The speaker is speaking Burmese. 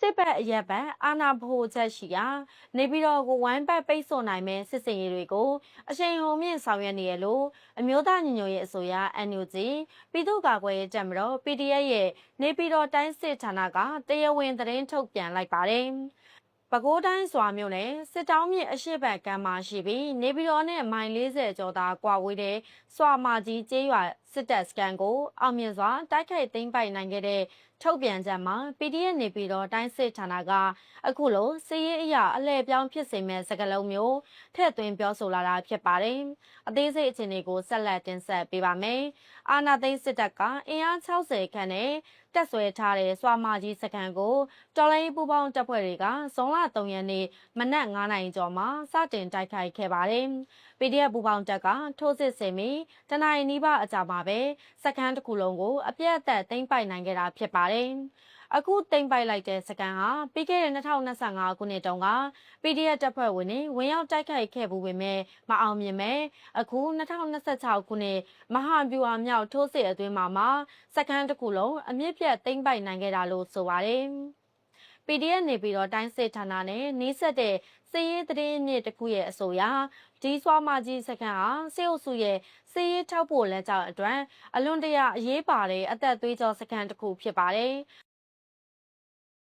စစ်ဘက်အရက်ဘက်အာဏာဗဟိုချက်ရှိရာနေပြည်တော်ကိုဝိုင်းပတ်ပိတ်ဆို့နိုင်မဲ့စစ်စင်ရေးတွေကိုအရှိန်ဟုန်မြင့်ဆောင်ရွက်နေရလို့အမျိုးသားညီညွတ်ရေးအစိုးရ NUG ပြည်သူ့ကာကွယ်ရေးတပ်မတော် PDF ရဲ့နေပြည်တော်တိုင်းစစ်ဌာနကတရားဝင်သတင်းထုတ်ပြန်လိုက်ပါတယ်။ပဲခူးတိုင်းစွာမြို့နယ်စစ်တောင်းမြစ်အရှိတ်ဘက်ကမ်းမှာရှိပြီးနေပြည်တော်နဲ့မိုင်40ကျော်သာကွာဝေးတဲ့စွာမာကြီးကျေးရွာစစ်တပ်စခန်းကိုအောင်မြင်စွာတိုက်ခိုက်သိမ်းပိုက်နိုင်ခဲ့တဲ့ထုတ်ပြန်ချက်မှာ PDF နေပြည်တော်တိုင်းစစ်ဌာနကအခုလိုစစ်ရေးအရာအလှည့်ပြောင်းဖြစ်စေမဲ့စကားလုံးမျိုးထည့်သွင်းပြောဆိုလာတာဖြစ်ပါတယ်။အသေးစိတ်အခြေအနေကိုဆက်လက်တင်ဆက်ပေးပါမယ်။အာနာသိန်းစစ်တပ်ကအင်အား60ခန့်နဲ့တက်ဆွဲထားတဲ့စွာမာကြီးစခန်းကိုတော်လိုင်းပူပေါင်းတပ်ဖွဲ့တွေကဇွန်လ3ရက်နေ့မနက်9နာရီကျော်မှာစတင်တိုက်ခိုက်ခဲ့ပါတယ်။ PDF ပူပေါင်းတပ်ကထိုးစစ်ဆင်ပြီးတနင်္လာနေ့နီးပါးအကြာမှာပဲစခန်းတစ်ခုလုံးကိုအပြတ်အသတ်သိမ်းပိုက်နိုင်ခဲ့တာဖြစ်ပါတယ်။အခုသိမ်းပိုက်လိုက်တဲ့စခန်းဟာပြီးခဲ့တဲ့2025ခုနှစ်တုန်းက PDF တပ်ဖွဲ့ဝင်တွေဝင်ရောက်တိုက်ခိုက်ခဲ့မှုပေမဲ့မအောင်မြင်ပဲအခု2026ခုနှစ်မဟာဗျူဟာမြောက်ထိုးစစ်အတွင်းမှာစခန်းတစ်ခုလုံးအမြင့်ပြတ်သိမ်းပိုက်နိုင်ခဲ့တာလို့ဆိုပါတယ်။ PDF နေပြည်တော်တိုင်းစစ်ဌာနနဲ့နှိစက်တဲ့စစ်ရေးသတင်းမြစ်တစ်ခုရဲ့အဆိုအရဒီစွာမာကြီးစခန်းဟာစစ်အုပ်စုရဲ့စစ်ရေးထောက်ပို့လမ်းကြောင်းအတွက်အလွန်တရာအရေးပါတဲ့အသက်သွေးကြောစခန်းတစ်ခုဖြစ်ပါတယ်